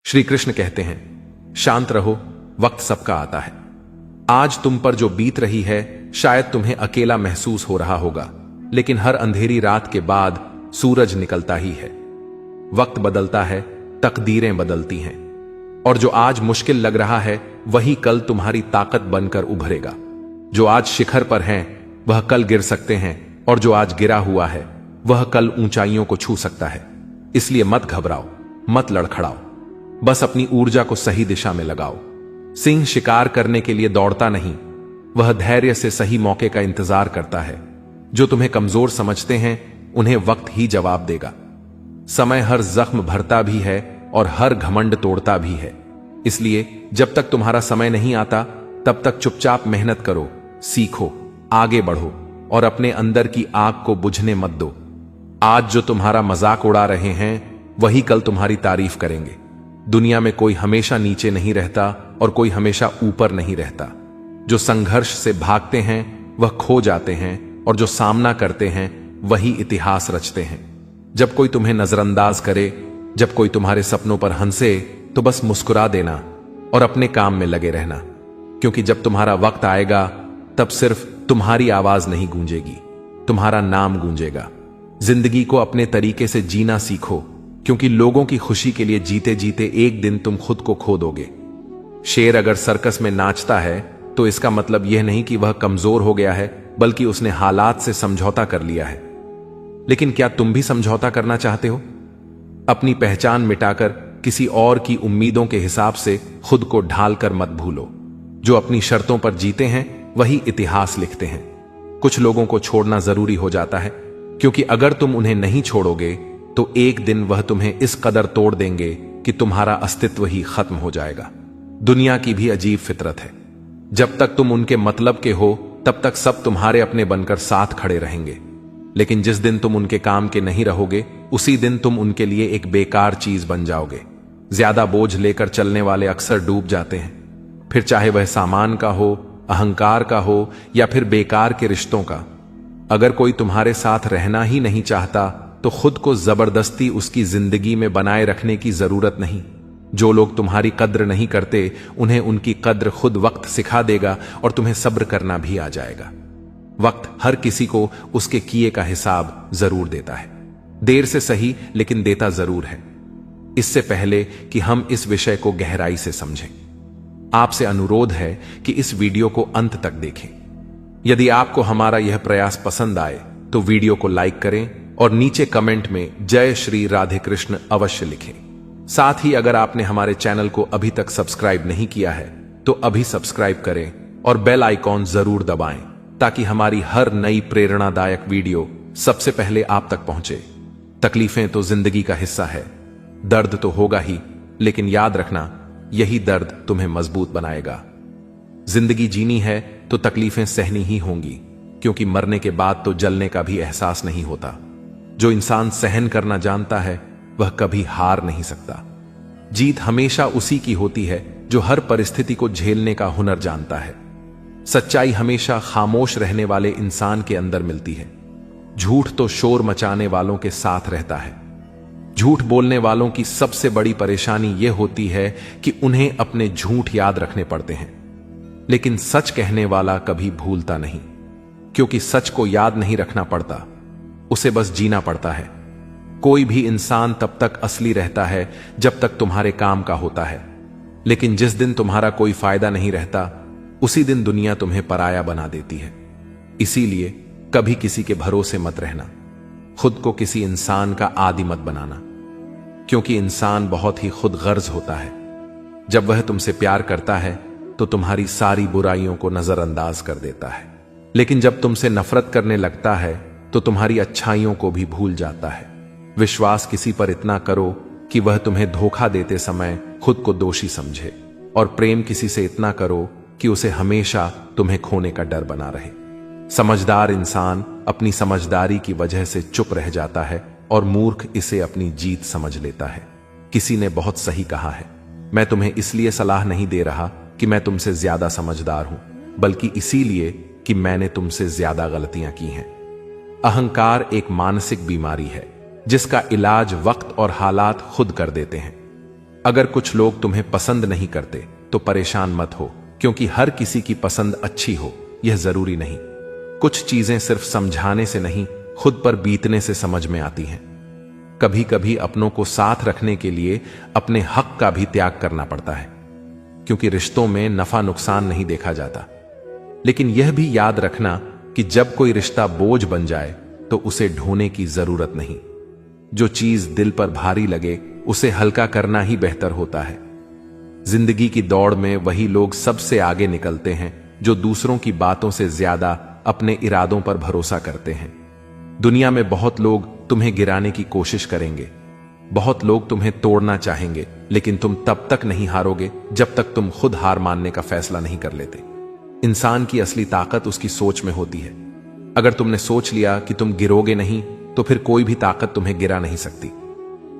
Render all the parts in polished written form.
श्री कृष्ण कहते हैं, शांत रहो, वक्त सबका आता है। आज तुम पर जो बीत रही है शायद तुम्हें अकेला महसूस हो रहा होगा, लेकिन हर अंधेरी रात के बाद सूरज निकलता ही है। वक्त बदलता है, तकदीरें बदलती हैं, और जो आज मुश्किल लग रहा है वही कल तुम्हारी ताकत बनकर उभरेगा। जो आज शिखर पर हैं वह कल गिर सकते हैं, और जो आज गिरा हुआ है वह कल ऊंचाइयों को छू सकता है। इसलिए मत घबराओ, मत लड़खड़ाओ, बस अपनी ऊर्जा को सही दिशा में लगाओ। सिंह शिकार करने के लिए दौड़ता नहीं, वह धैर्य से सही मौके का इंतजार करता है। जो तुम्हें कमजोर समझते हैं उन्हें वक्त ही जवाब देगा। समय हर जख्म भरता भी है और हर घमंड तोड़ता भी है। इसलिए जब तक तुम्हारा समय नहीं आता तब तक चुपचाप मेहनत करो, सीखो, आगे बढ़ो और अपने अंदर की आग को बुझने मत दो। आज जो तुम्हारा मजाक उड़ा रहे हैं वही कल तुम्हारी तारीफ करेंगे। दुनिया में कोई हमेशा नीचे नहीं रहता और कोई हमेशा ऊपर नहीं रहता। जो संघर्ष से भागते हैं वह खो जाते हैं, और जो सामना करते हैं वही इतिहास रचते हैं। जब कोई तुम्हें नजरअंदाज करे, जब कोई तुम्हारे सपनों पर हंसे, तो बस मुस्कुरा देना और अपने काम में लगे रहना, क्योंकि जब तुम्हारा वक्त आएगा तब सिर्फ तुम्हारी आवाज नहीं गूंजेगी, तुम्हारा नाम गूंजेगा। जिंदगी को अपने तरीके से जीना सीखो, क्योंकि लोगों की खुशी के लिए जीते जीते एक दिन तुम खुद को खो दोगे। शेर अगर सर्कस में नाचता है तो इसका मतलब यह नहीं कि वह कमजोर हो गया है, बल्कि उसने हालात से समझौता कर लिया है। लेकिन क्या तुम भी समझौता करना चाहते हो? अपनी पहचान मिटाकर किसी और की उम्मीदों के हिसाब से खुद को ढालकर मत भूलो। जो अपनी शर्तों पर जीते हैं वही इतिहास लिखते हैं। कुछ लोगों को छोड़ना जरूरी हो जाता है, क्योंकि अगर तुम उन्हें नहीं छोड़ोगे तो एक दिन वह तुम्हें इस कदर तोड़ देंगे कि तुम्हारा अस्तित्व ही खत्म हो जाएगा। दुनिया की भी अजीब फितरत है, जब तक तुम उनके मतलब के हो तब तक सब तुम्हारे अपने बनकर साथ खड़े रहेंगे, लेकिन जिस दिन तुम उनके काम के नहीं रहोगे उसी दिन तुम उनके लिए एक बेकार चीज बन जाओगे। ज्यादा बोझ लेकर चलने वाले अक्सर डूब जाते हैं, फिर चाहे वह सामान का हो, अहंकार का हो या फिर बेकार के रिश्तों का। अगर कोई तुम्हारे साथ रहना ही नहीं चाहता तो खुद को जबरदस्ती उसकी जिंदगी में बनाए रखने की जरूरत नहीं। जो लोग तुम्हारी कद्र नहीं करते उन्हें उनकी कद्र खुद वक्त सिखा देगा, और तुम्हें सब्र करना भी आ जाएगा। वक्त हर किसी को उसके किए का हिसाब जरूर देता है, देर से सही लेकिन देता जरूर है। इससे पहले कि हम इस विषय को गहराई से समझें, आपसे अनुरोध है कि इस वीडियो को अंत तक देखें। यदि आपको हमारा यह प्रयास पसंद आए तो वीडियो को लाइक करें और नीचे कमेंट में जय श्री राधे कृष्ण अवश्य लिखें। साथ ही अगर आपने हमारे चैनल को अभी तक सब्सक्राइब नहीं किया है तो अभी सब्सक्राइब करें और बेल आइकॉन जरूर दबाएं, ताकि हमारी हर नई प्रेरणादायक वीडियो सबसे पहले आप तक पहुंचे। तकलीफें तो जिंदगी का हिस्सा है, दर्द तो होगा ही, लेकिन याद रखना यही दर्द तुम्हें मजबूत बनाएगा। जिंदगी जीनी है तो तकलीफें सहनी ही होंगी, क्योंकि मरने के बाद तो जलने का भी एहसास नहीं होता। जो इंसान सहन करना जानता है वह कभी हार नहीं सकता। जीत हमेशा उसी की होती है जो हर परिस्थिति को झेलने का हुनर जानता है। सच्चाई हमेशा खामोश रहने वाले इंसान के अंदर मिलती है। झूठ तो शोर मचाने वालों के साथ रहता है। झूठ बोलने वालों की सबसे बड़ी परेशानी यह होती है कि उन्हें अपने झूठ याद रखने पड़ते हैं, लेकिन सच कहने वाला कभी भूलता नहीं, क्योंकि सच को याद नहीं रखना पड़ता, उसे बस जीना पड़ता है। कोई भी इंसान तब तक असली रहता है जब तक तुम्हारे काम का होता है, लेकिन जिस दिन तुम्हारा कोई फायदा नहीं रहता उसी दिन दुनिया तुम्हें पराया बना देती है। इसीलिए कभी किसी के भरोसे मत रहना, खुद को किसी इंसान का आदी मत बनाना, क्योंकि इंसान बहुत ही खुद गर्ज होता है। जब वह तुमसे प्यार करता है तो तुम्हारी सारी बुराइयों को नजरअंदाज कर देता है, लेकिन जब तुमसे नफरत करने लगता है तो तुम्हारी अच्छाइयों को भी भूल जाता है। विश्वास किसी पर इतना करो कि वह तुम्हें धोखा देते समय खुद को दोषी समझे, और प्रेम किसी से इतना करो कि उसे हमेशा तुम्हें खोने का डर बना रहे। समझदार इंसान अपनी समझदारी की वजह से चुप रह जाता है, और मूर्ख इसे अपनी जीत समझ लेता है। किसी ने बहुत सही कहा है, मैं तुम्हें इसलिए सलाह नहीं दे रहा कि मैं तुमसे ज्यादा समझदार हूं, बल्कि इसीलिए कि मैंने तुमसे ज्यादा गलतियां की हैं। अहंकार एक मानसिक बीमारी है जिसका इलाज वक्त और हालात खुद कर देते हैं। अगर कुछ लोग तुम्हें पसंद नहीं करते तो परेशान मत हो, क्योंकि हर किसी की पसंद अच्छी हो यह जरूरी नहीं। कुछ चीजें सिर्फ समझाने से नहीं, खुद पर बीतने से समझ में आती हैं। कभी कभी अपनों को साथ रखने के लिए अपने हक का भी त्याग करना पड़ता है, क्योंकि रिश्तों में नफा नुकसान नहीं देखा जाता। लेकिन यह भी याद रखना कि जब कोई रिश्ता बोझ बन जाए तो उसे ढोने की जरूरत नहीं। जो चीज दिल पर भारी लगे उसे हल्का करना ही बेहतर होता है। जिंदगी की दौड़ में वही लोग सबसे आगे निकलते हैं जो दूसरों की बातों से ज्यादा अपने इरादों पर भरोसा करते हैं। दुनिया में बहुत लोग तुम्हें गिराने की कोशिश करेंगे, बहुत लोग तुम्हें तोड़ना चाहेंगे, लेकिन तुम तब तक नहीं हारोगे जब तक तुम खुद हार मानने का फैसला नहीं कर लेते। इंसान की असली ताकत उसकी सोच में होती है। अगर तुमने सोच लिया कि तुम गिरोगे नहीं तो फिर कोई भी ताकत तुम्हें गिरा नहीं सकती।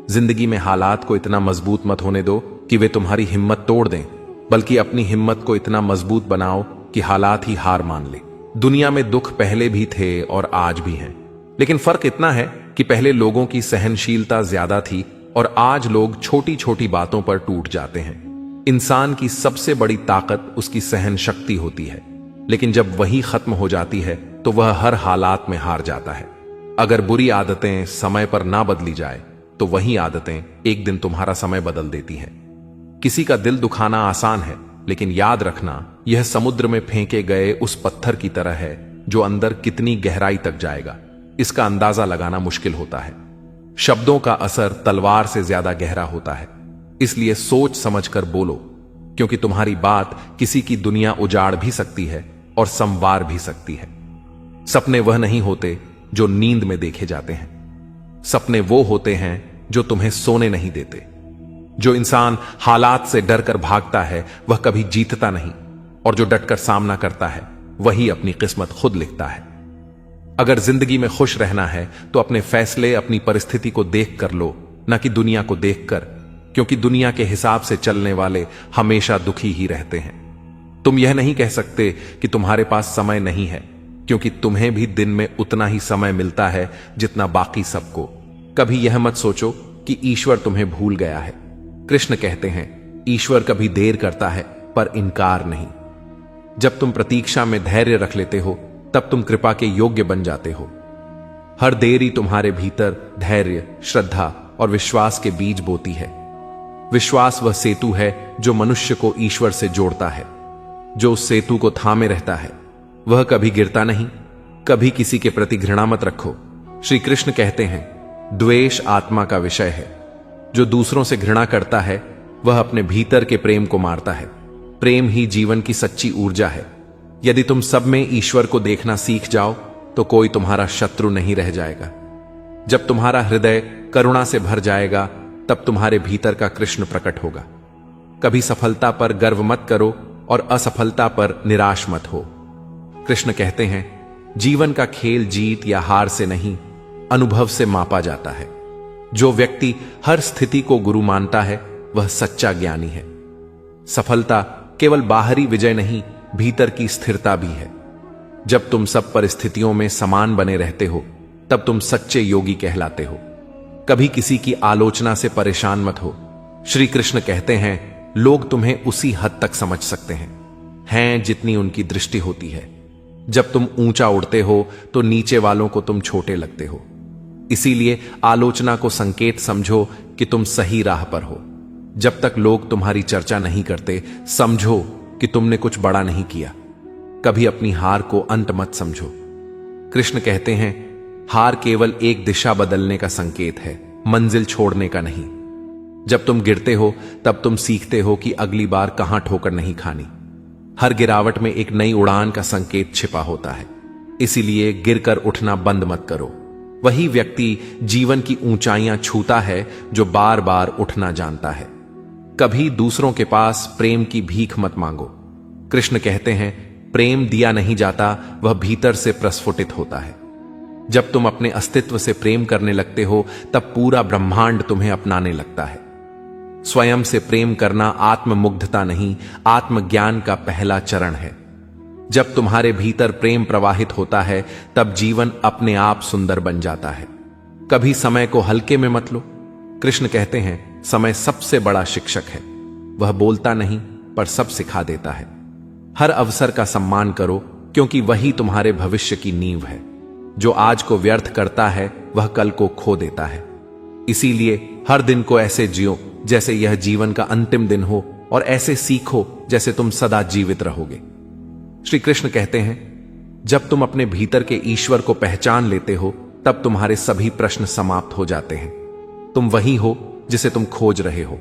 जिंदगी में हालात को इतना मजबूत मत होने दो कि वे तुम्हारी हिम्मत तोड़ दें, बल्कि अपनी हिम्मत को इतना मजबूत बनाओ कि हालात ही हार मान ले। दुनिया में दुख पहले भी थे और आज भी हैं, लेकिन फर्क इतना है कि पहले लोगों की सहनशीलता ज्यादा थी और आज लोग छोटी छोटी बातों पर टूट जाते हैं। इंसान की सबसे बड़ी ताकत उसकी सहन शक्ति होती है, लेकिन जब वही खत्म हो जाती है तो वह हर हालात में हार जाता है। अगर बुरी आदतें समय पर ना बदली जाए तो वही आदतें एक दिन तुम्हारा समय बदल देती हैं। किसी का दिल दुखाना आसान है, लेकिन याद रखना यह समुद्र में फेंके गए उस पत्थर की तरह है जो अंदर कितनी गहराई तक जाएगा इसका अंदाजा लगाना मुश्किल होता है। शब्दों का असर तलवार से ज्यादा गहरा होता है, इसलिए सोच समझकर बोलो, क्योंकि तुम्हारी बात किसी की दुनिया उजाड़ भी सकती है और संवार भी सकती है। सपने वह नहीं होते जो नींद में देखे जाते हैं, सपने वो होते हैं जो तुम्हें सोने नहीं देते। जो इंसान हालात से डरकर भागता है वह कभी जीतता नहीं, और जो डटकर सामना करता है वही अपनी किस्मत खुद लिखता है। अगर जिंदगी में खुश रहना है तो अपने फैसले अपनी परिस्थिति को देख कर लो, न कि दुनिया को देखकर, क्योंकि दुनिया के हिसाब से चलने वाले हमेशा दुखी ही रहते हैं। तुम यह नहीं कह सकते कि तुम्हारे पास समय नहीं है, क्योंकि तुम्हें भी दिन में उतना ही समय मिलता है जितना बाकी सबको। कभी यह मत सोचो कि ईश्वर तुम्हें भूल गया है। कृष्ण कहते हैं, ईश्वर कभी देर करता है पर इनकार नहीं। जब तुम प्रतीक्षा में धैर्य रख लेते हो तब तुम कृपा के योग्य बन जाते हो। हर देरी तुम्हारे भीतर धैर्य, श्रद्धा और विश्वास के बीज बोती है। विश्वास वह सेतु है जो मनुष्य को ईश्वर से जोड़ता है। जो उस सेतु को थामे रहता है वह कभी गिरता नहीं। कभी किसी के प्रति घृणा मत रखो। श्री कृष्ण कहते हैं, द्वेष आत्मा का विषय है। जो दूसरों से घृणा करता है वह अपने भीतर के प्रेम को मारता है। प्रेम ही जीवन की सच्ची ऊर्जा है। यदि तुम सब में ईश्वर को देखना सीख जाओ तो कोई तुम्हारा शत्रु नहीं रह जाएगा। जब तुम्हारा हृदय करुणा से भर जाएगा तब तुम्हारे भीतर का कृष्ण प्रकट होगा। कभी सफलता पर गर्व मत करो और असफलता पर निराश मत हो। कृष्ण कहते हैं, जीवन का खेल जीत या हार से नहीं, अनुभव से मापा जाता है। जो व्यक्ति हर स्थिति को गुरु मानता है वह सच्चा ज्ञानी है। सफलता केवल बाहरी विजय नहीं, भीतर की स्थिरता भी है। जब तुम सब परिस्थितियों में समान बने रहते हो तब तुम सच्चे योगी कहलाते हो। कभी किसी की आलोचना से परेशान मत हो। श्री कृष्ण कहते हैं, लोग तुम्हें उसी हद तक समझ सकते हैं जितनी उनकी दृष्टि होती है। जब तुम ऊंचा उड़ते हो तो नीचे वालों को तुम छोटे लगते हो। इसीलिए आलोचना को संकेत समझो कि तुम सही राह पर हो। जब तक लोग तुम्हारी चर्चा नहीं करते, समझो कि तुमने कुछ बड़ा नहीं किया। कभी अपनी हार को अंत मत समझो। कृष्ण कहते हैं, हार केवल एक दिशा बदलने का संकेत है, मंजिल छोड़ने का नहीं। जब तुम गिरते हो तब तुम सीखते हो कि अगली बार कहां ठोकर नहीं खानी। हर गिरावट में एक नई उड़ान का संकेत छिपा होता है। इसीलिए गिरकर उठना बंद मत करो। वही व्यक्ति जीवन की ऊंचाइयां छूता है जो बार बार उठना जानता है। कभी दूसरों के पास प्रेम की भीख मत मांगो। कृष्ण कहते हैं, प्रेम दिया नहीं जाता, वह भीतर से प्रस्फुटित होता है। जब तुम अपने अस्तित्व से प्रेम करने लगते हो तब पूरा ब्रह्मांड तुम्हें अपनाने लगता है। स्वयं से प्रेम करना आत्ममुग्धता नहीं, आत्मज्ञान का पहला चरण है। जब तुम्हारे भीतर प्रेम प्रवाहित होता है तब जीवन अपने आप सुंदर बन जाता है। कभी समय को हल्के में मत लो। कृष्ण कहते हैं, समय सबसे बड़ा शिक्षक है। वह बोलता नहीं पर सब सिखा देता है। हर अवसर का सम्मान करो, क्योंकि वही तुम्हारे भविष्य की नींव है। जो आज को व्यर्थ करता है वह कल को खो देता है। इसीलिए हर दिन को ऐसे जियो जैसे यह जीवन का अंतिम दिन हो, और ऐसे सीखो जैसे तुम सदा जीवित रहोगे। श्री कृष्ण कहते हैं, जब तुम अपने भीतर के ईश्वर को पहचान लेते हो तब तुम्हारे सभी प्रश्न समाप्त हो जाते हैं। तुम वही हो जिसे तुम खोज रहे हो।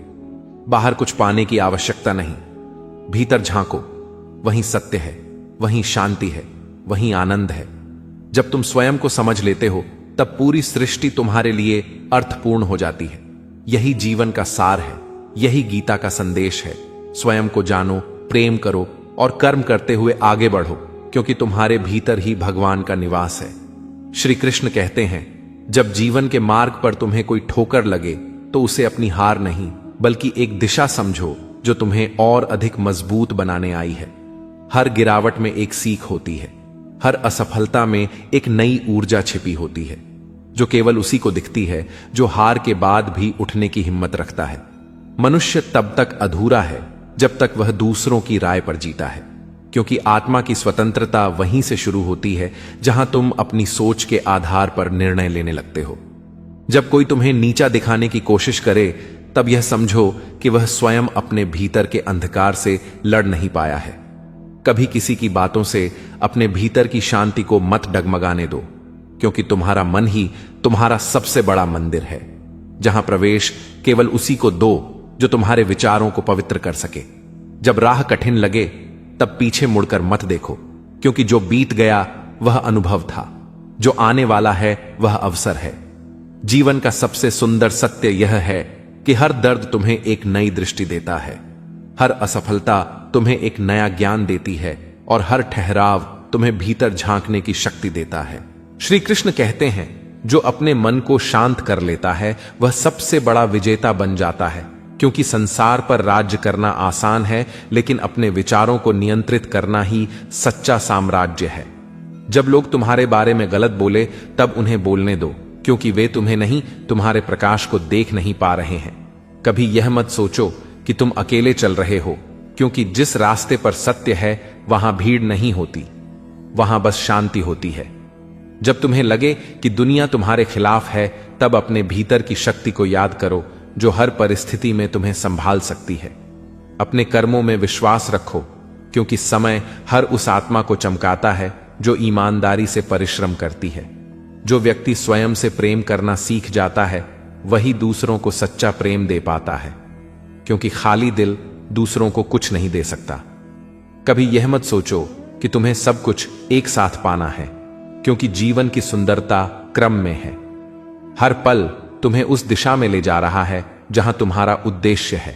बाहर कुछ पाने की आवश्यकता नहीं, भीतर झांको, वहीं सत्य है, वहीं शांति है, वहीं आनंद है। जब तुम स्वयं को समझ लेते हो तब पूरी सृष्टि तुम्हारे लिए अर्थपूर्ण हो जाती है। यही जीवन का सार है, यही गीता का संदेश है। स्वयं को जानो, प्रेम करो और कर्म करते हुए आगे बढ़ो, क्योंकि तुम्हारे भीतर ही भगवान का निवास है। श्री कृष्ण कहते हैं, जब जीवन के मार्ग पर तुम्हें कोई ठोकर लगे तो उसे अपनी हार नहीं बल्कि एक दिशा समझो जो तुम्हें और अधिक मजबूत बनाने आई है। हर गिरावट में एक सीख होती है, हर असफलता में एक नई ऊर्जा छिपी होती है, जो केवल उसी को दिखती है जो हार के बाद भी उठने की हिम्मत रखता है। मनुष्य तब तक अधूरा है जब तक वह दूसरों की राय पर जीता है, क्योंकि आत्मा की स्वतंत्रता वहीं से शुरू होती है जहां तुम अपनी सोच के आधार पर निर्णय लेने लगते हो। जब कोई तुम्हें नीचा दिखाने की कोशिश करे तब यह समझो कि वह स्वयं अपने भीतर के अंधकार से लड़ नहीं पाया है। कभी किसी की बातों से अपने भीतर की शांति को मत डगमगाने दो, क्योंकि तुम्हारा मन ही तुम्हारा सबसे बड़ा मंदिर है, जहां प्रवेश केवल उसी को दो जो तुम्हारे विचारों को पवित्र कर सके। जब राह कठिन लगे तब पीछे मुड़कर मत देखो, क्योंकि जो बीत गया वह अनुभव था, जो आने वाला है वह अवसर है। जीवन का सबसे सुंदर सत्य यह है कि हर दर्द तुम्हें एक नई दृष्टि देता है, हर असफलता तुम्हें एक नया ज्ञान देती है, और हर ठहराव तुम्हें भीतर झांकने की शक्ति देता है। श्री कृष्ण कहते हैं, जो अपने मन को शांत कर लेता है वह सबसे बड़ा विजेता बन जाता है, क्योंकि संसार पर राज्य करना आसान है, लेकिन अपने विचारों को नियंत्रित करना ही सच्चा साम्राज्य है। जब लोग तुम्हारे बारे में गलत बोले तब उन्हें बोलने दो, क्योंकि वे तुम्हें नहीं, तुम्हारे प्रकाश को देख नहीं पा रहे हैं। कभी यह मत सोचो कि तुम अकेले चल रहे हो, क्योंकि जिस रास्ते पर सत्य है वहां भीड़ नहीं होती, वहां बस शांति होती है। जब तुम्हें लगे कि दुनिया तुम्हारे खिलाफ है, तब अपने भीतर की शक्ति को याद करो जो हर परिस्थिति में तुम्हें संभाल सकती है। अपने कर्मों में विश्वास रखो, क्योंकि समय हर उस आत्मा को चमकाता है जो ईमानदारी से परिश्रम करती है। जो व्यक्ति स्वयं से प्रेम करना सीख जाता है वही दूसरों को सच्चा प्रेम दे पाता है, क्योंकि खाली दिल दूसरों को कुछ नहीं दे सकता। कभी यह मत सोचो कि तुम्हें सब कुछ एक साथ पाना है, क्योंकि जीवन की सुंदरता क्रम में है। हर पल तुम्हें उस दिशा में ले जा रहा है जहां तुम्हारा उद्देश्य है।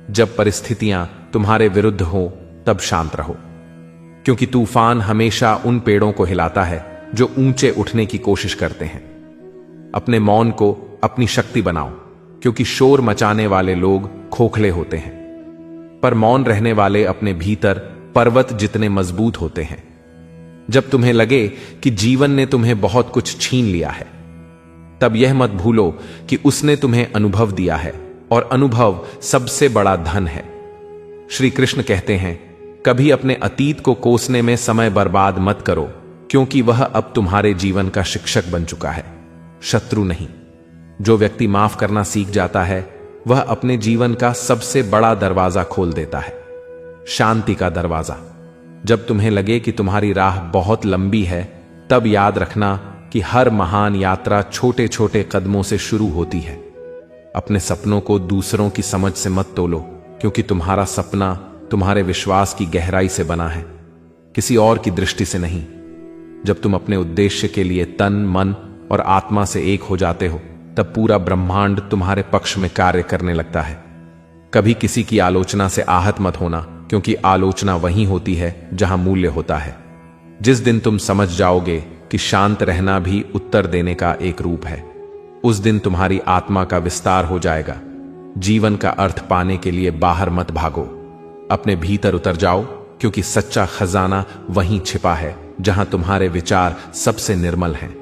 जब परिस्थितियां तुम्हारे विरुद्ध हो तब शांत रहो, क्योंकि तूफान हमेशा उन पेड़ों को हिलाता है जो ऊंचे उठने की कोशिश करते हैं। अपने मौन को अपनी शक्ति बनाओ, क्योंकि शोर मचाने वाले लोग खोखले होते हैं, पर मौन रहने वाले अपने भीतर पर्वत जितने मजबूत होते हैं। जब तुम्हें लगे कि जीवन ने तुम्हें बहुत कुछ छीन लिया है, तब यह मत भूलो कि उसने तुम्हें अनुभव दिया है, और अनुभव सबसे बड़ा धन है। श्री कृष्ण कहते हैं, कभी अपने अतीत को कोसने में समय बर्बाद मत करो, क्योंकि वह अब तुम्हारे जीवन का शिक्षक बन चुका है, शत्रु नहीं। जो व्यक्ति माफ करना सीख जाता है वह अपने जीवन का सबसे बड़ा दरवाजा खोल देता है, शांति का दरवाजा। जब तुम्हें लगे कि तुम्हारी राह बहुत लंबी है, तब याद रखना कि हर महान यात्रा छोटे छोटे कदमों से शुरू होती है। अपने सपनों को दूसरों की समझ से मत तोलो, क्योंकि तुम्हारा सपना तुम्हारे विश्वास की गहराई से बना है, किसी और की दृष्टि से नहीं। जब तुम अपने उद्देश्य के लिए तन, मन और आत्मा से एक हो जाते हो, तब पूरा ब्रह्मांड तुम्हारे पक्ष में कार्य करने लगता है। कभी किसी की आलोचना से आहत मत होना, क्योंकि आलोचना वहीं होती है जहां मूल्य होता है। जिस दिन तुम समझ जाओगे कि शांत रहना भी उत्तर देने का एक रूप है, उस दिन तुम्हारी आत्मा का विस्तार हो जाएगा। जीवन का अर्थ पाने के लिए बाहर मत भागो, अपने भीतर उतर जाओ, क्योंकि सच्चा खजाना वहीं छिपा है जहां तुम्हारे विचार सबसे निर्मल हैं।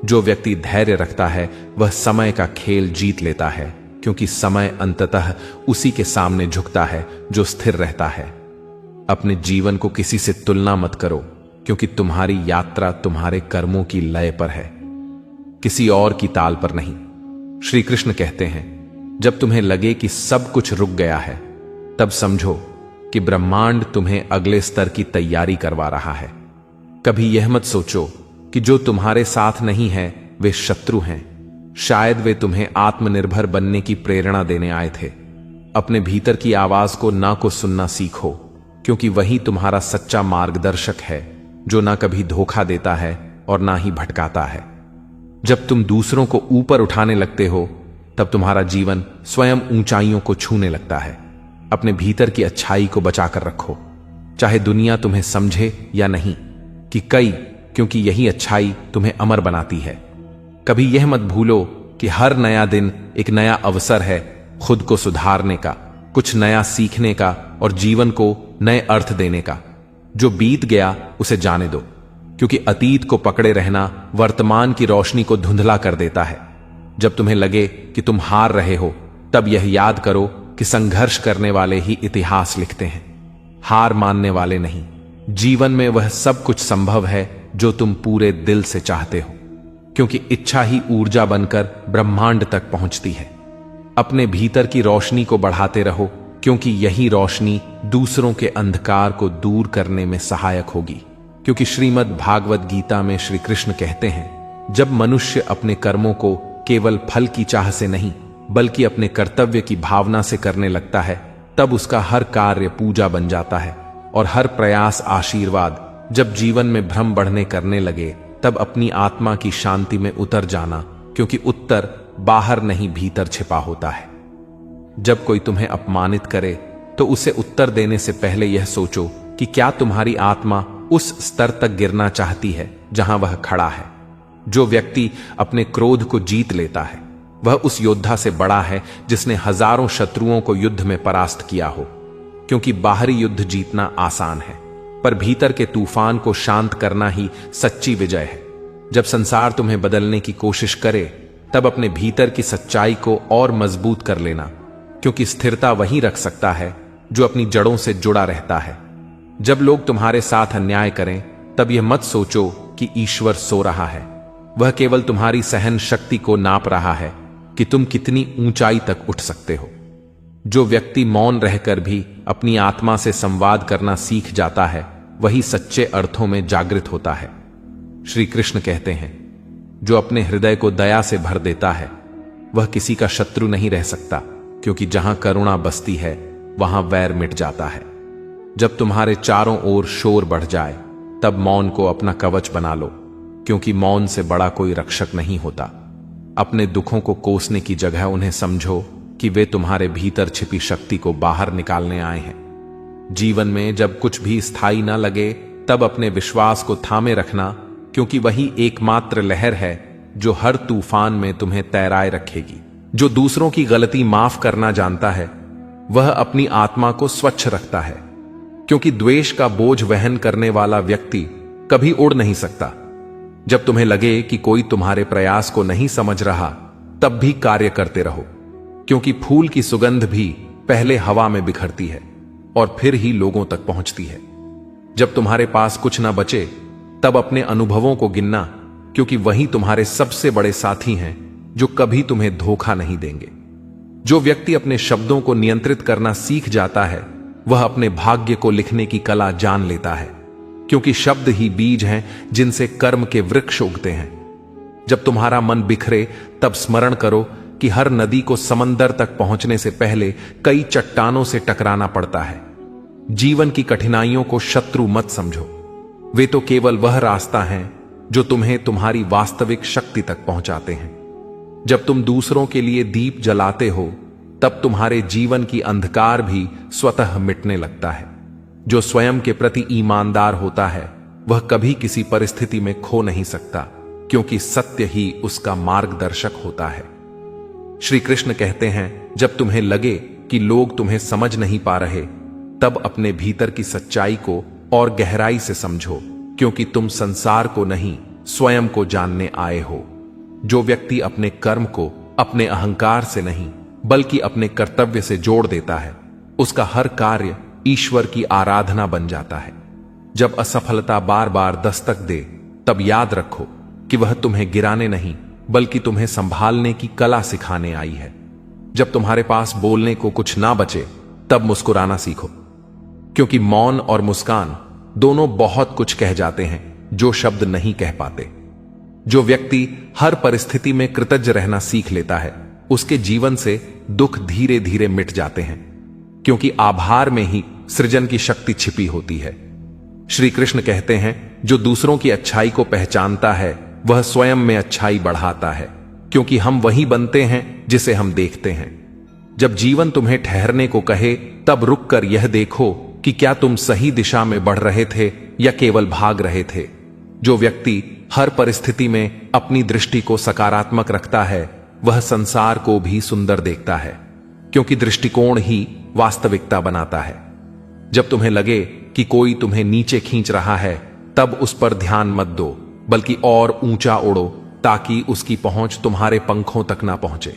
जो व्यक्ति धैर्य रखता है वह समय का खेल जीत लेता है, क्योंकि समय अंततः उसी के सामने झुकता है जो स्थिर रहता है। अपने जीवन को किसी से तुलना मत करो, क्योंकि तुम्हारी यात्रा तुम्हारे कर्मों की लय पर है, किसी और की ताल पर नहीं। श्री कृष्ण कहते हैं, जब तुम्हें लगे कि सब कुछ रुक गया है, तब समझो कि ब्रह्मांड तुम्हें अगले स्तर की तैयारी करवा रहा है। कभी यह मत सोचो कि जो तुम्हारे साथ नहीं है वे शत्रु हैं। शायद वे तुम्हें आत्मनिर्भर बनने की प्रेरणा देने आए थे। अपने भीतर की आवाज को ना को सुनना सीखो, क्योंकि वही तुम्हारा सच्चा मार्गदर्शक है, जो ना कभी धोखा देता है और ना ही भटकाता है। जब तुम दूसरों को ऊपर उठाने लगते हो, तब तुम्हारा जीवन स्वयं ऊंचाइयों को छूने लगता है। अपने भीतर की अच्छाई को बचाकर रखो, चाहे दुनिया तुम्हें समझे या नहीं, क्योंकि यही अच्छाई तुम्हें अमर बनाती है। कभी यह मत भूलो कि हर नया दिन एक नया अवसर है खुद को सुधारने का, कुछ नया सीखने का और जीवन को नए अर्थ देने का। जो बीत गया उसे जाने दो, क्योंकि अतीत को पकड़े रहना वर्तमान की रोशनी को धुंधला कर देता है। जब तुम्हें लगे कि तुम हार रहे हो, तब यह याद करो कि संघर्ष करने वाले ही इतिहास लिखते हैं, हार मानने वाले नहीं। जीवन में वह सब कुछ संभव है जो तुम पूरे दिल से चाहते हो, क्योंकि इच्छा ही ऊर्जा बनकर ब्रह्मांड तक पहुंचती है। अपने भीतर की रोशनी को बढ़ाते रहो, क्योंकि यही रोशनी दूसरों के अंधकार को दूर करने में सहायक होगी। क्योंकि श्रीमद् भागवत गीता में श्री कृष्ण कहते हैं, जब मनुष्य अपने कर्मों को केवल फल की चाह से नहीं बल्कि अपने कर्तव्य की भावना से करने लगता है, तब उसका हर कार्य पूजा बन जाता है और हर प्रयास आशीर्वाद। जब जीवन में भ्रम बढ़ने करने लगे, तब अपनी आत्मा की शांति में उतर जाना, क्योंकि उत्तर बाहर नहीं भीतर छिपा होता है। जब कोई तुम्हें अपमानित करे, तो उसे उत्तर देने से पहले यह सोचो कि क्या तुम्हारी आत्मा उस स्तर तक गिरना चाहती है जहां वह खड़ा है। जो व्यक्ति अपने क्रोध को जीत लेता है, वह उस योद्धा से बड़ा है जिसने हजारों शत्रुओं को युद्ध में परास्त किया हो। क्योंकि बाहरी युद्ध जीतना आसान है, पर भीतर के तूफान को शांत करना ही सच्ची विजय है। जब संसार तुम्हें बदलने की कोशिश करे, तब अपने भीतर की सच्चाई को और मजबूत कर लेना, क्योंकि स्थिरता वही रख सकता है जो अपनी जड़ों से जुड़ा रहता है। जब लोग तुम्हारे साथ अन्याय करें, तब यह मत सोचो कि ईश्वर सो रहा है। वह केवल तुम्हारी सहन शक्ति को नाप रहा है कि तुम कितनी ऊंचाई तक उठ सकते हो। जो व्यक्ति मौन रहकर भी अपनी आत्मा से संवाद करना सीख जाता है, वही सच्चे अर्थों में जागृत होता है। श्री कृष्ण कहते हैं, जो अपने हृदय को दया से भर देता है, वह किसी का शत्रु नहीं रह सकता, क्योंकि जहां करुणा बसती है वहां वैर मिट जाता है। जब तुम्हारे चारों ओर शोर बढ़ जाए, तब मौन को अपना कवच बना लो, क्योंकि मौन से बड़ा कोई रक्षक नहीं होता। अपने दुखों को कोसने की जगह उन्हें समझो कि वे तुम्हारे भीतर छिपी शक्ति को बाहर निकालने आए हैं। जीवन में जब कुछ भी स्थायी ना लगे, तब अपने विश्वास को थामे रखना, क्योंकि वही एकमात्र लहर है जो हर तूफान में तुम्हें तैराए रखेगी। जो दूसरों की गलती माफ करना जानता है, वह अपनी आत्मा को स्वच्छ रखता है, क्योंकि द्वेष का बोझ वहन करने वाला व्यक्ति कभी उड़ नहीं सकता। जब तुम्हें लगे कि कोई तुम्हारे प्रयास को नहीं समझ रहा, तब भी कार्य करते रहो, क्योंकि फूल की सुगंध भी पहले हवा में बिखरती है और फिर ही लोगों तक पहुंचती है। जब तुम्हारे पास कुछ ना बचे, तब अपने अनुभवों को गिनना, क्योंकि वही तुम्हारे सबसे बड़े साथी हैं जो कभी तुम्हें धोखा नहीं देंगे। जो व्यक्ति अपने शब्दों को नियंत्रित करना सीख जाता है, वह अपने भाग्य को लिखने की कला जान लेता है, क्योंकि शब्द ही बीज हैं जिनसे कर्म के वृक्ष उगते हैं। जब तुम्हारा मन बिखरे, तब स्मरण करो कि हर नदी को समंदर तक पहुंचने से पहले कई चट्टानों से टकराना पड़ता है। जीवन की कठिनाइयों को शत्रु मत समझो, वे तो केवल वह रास्ता है जो तुम्हें तुम्हारी वास्तविक शक्ति तक पहुंचाते हैं। जब तुम दूसरों के लिए दीप जलाते हो, तब तुम्हारे जीवन की अंधकार भी स्वतः मिटने लगता है। जो स्वयं के प्रति ईमानदार होता है, वह कभी किसी परिस्थिति में खो नहीं सकता, क्योंकि सत्य ही उसका मार्गदर्शक होता है। श्री कृष्ण कहते हैं, जब तुम्हें लगे कि लोग तुम्हें समझ नहीं पा रहे, तब अपने भीतर की सच्चाई को और गहराई से समझो, क्योंकि तुम संसार को नहीं, स्वयं को जानने आए हो। जो व्यक्ति अपने कर्म को अपने अहंकार से नहीं बल्कि अपने कर्तव्य से जोड़ देता है, उसका हर कार्य ईश्वर की आराधना बन जाता है। जब असफलता बार बार दस्तक दे, तब याद रखो कि वह तुम्हें गिराने नहीं बल्कि तुम्हें संभालने की कला सिखाने आई है। जब तुम्हारे पास बोलने को कुछ ना बचे, तब मुस्कुराना सीखो, क्योंकि मौन और मुस्कान दोनों बहुत कुछ कह जाते हैं जो शब्द नहीं कह पाते। जो व्यक्ति हर परिस्थिति में कृतज्ञ रहना सीख लेता है, उसके जीवन से दुख धीरे धीरे मिट जाते हैं, क्योंकि आभार में ही सृजन की शक्ति छिपी होती है। श्री कृष्ण कहते हैं, जो दूसरों की अच्छाई को पहचानता है वह स्वयं में अच्छाई बढ़ाता है, क्योंकि हम वही बनते हैं जिसे हम देखते हैं। जब जीवन तुम्हें ठहरने को कहे, तब रुक कर यह देखो कि क्या तुम सही दिशा में बढ़ रहे थे या केवल भाग रहे थे। जो व्यक्ति हर परिस्थिति में अपनी दृष्टि को सकारात्मक रखता है, वह संसार को भी सुंदर देखता है, क्योंकि दृष्टिकोण ही वास्तविकता बनाता है। जब तुम्हें लगे कि कोई तुम्हें नीचे खींच रहा है, तब उस पर ध्यान मत दो, बल्कि और ऊंचा उड़ो, ताकि उसकी पहुंच तुम्हारे पंखों तक ना पहुंचे।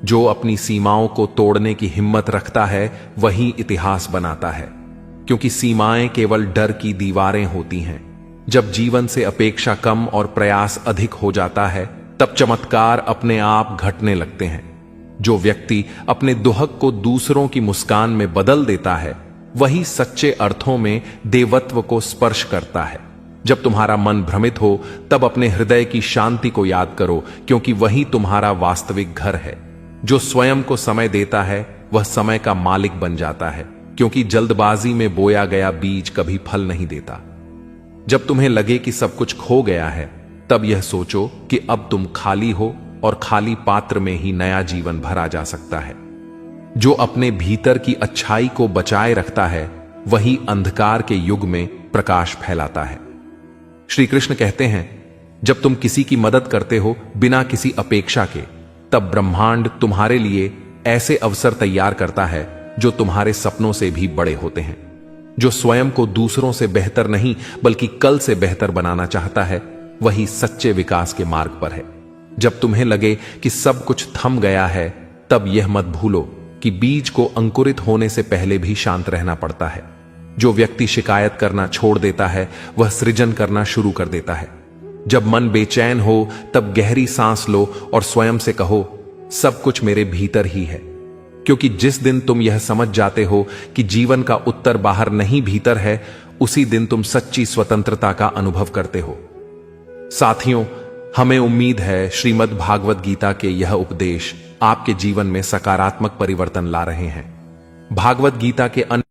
जो अपनी सीमाओं को तोड़ने की हिम्मत रखता है, वही इतिहास बनाता है, क्योंकि सीमाएं केवल डर की दीवारें होती हैं। जब जीवन से अपेक्षा कम और प्रयास अधिक हो जाता है, तब चमत्कार अपने आप घटने लगते हैं। जो व्यक्ति अपने दुहक को दूसरों की मुस्कान में बदल देता है, वही सच्चे अर्थों में देवत्व को स्पर्श करता है। जब तुम्हारा मन भ्रमित हो, तब अपने हृदय की शांति को याद करो, क्योंकि वही तुम्हारा वास्तविक घर है। जो स्वयं को समय देता है, वह समय का मालिक बन जाता है, क्योंकि जल्दबाजी में बोया गया बीज कभी फल नहीं देता। जब तुम्हें लगे कि सब कुछ खो गया है, तब यह सोचो कि अब तुम खाली हो और खाली पात्र में ही नया जीवन भरा जा सकता है। जो अपने भीतर की अच्छाई को बचाए रखता है, वही अंधकार के युग में प्रकाश फैलाता है। श्री कृष्ण कहते हैं, जब तुम किसी की मदद करते हो बिना किसी अपेक्षा के, तब ब्रह्मांड तुम्हारे लिए ऐसे अवसर तैयार करता है जो तुम्हारे सपनों से भी बड़े होते हैं। जो स्वयं को दूसरों से बेहतर नहीं बल्कि कल से बेहतर बनाना चाहता है, वही सच्चे विकास के मार्ग पर है। जब तुम्हें लगे कि सब कुछ थम गया है, तब यह मत भूलो कि बीज को अंकुरित होने से पहले भी शांत रहना पड़ता है। जो व्यक्ति शिकायत करना छोड़ देता है, वह सृजन करना शुरू कर देता है। जब मन बेचैन हो, तब गहरी सांस लो और स्वयं से कहो, सब कुछ मेरे भीतर ही है। क्योंकि जिस दिन तुम यह समझ जाते हो कि जीवन का उत्तर बाहर नहीं भीतर है, उसी दिन तुम सच्ची स्वतंत्रता का अनुभव करते हो। साथियों, हमें उम्मीद है श्रीमद् भागवत गीता के यह उपदेश आपके जीवन में सकारात्मक परिवर्तन ला रहे हैं। भागवत गीता के अन्य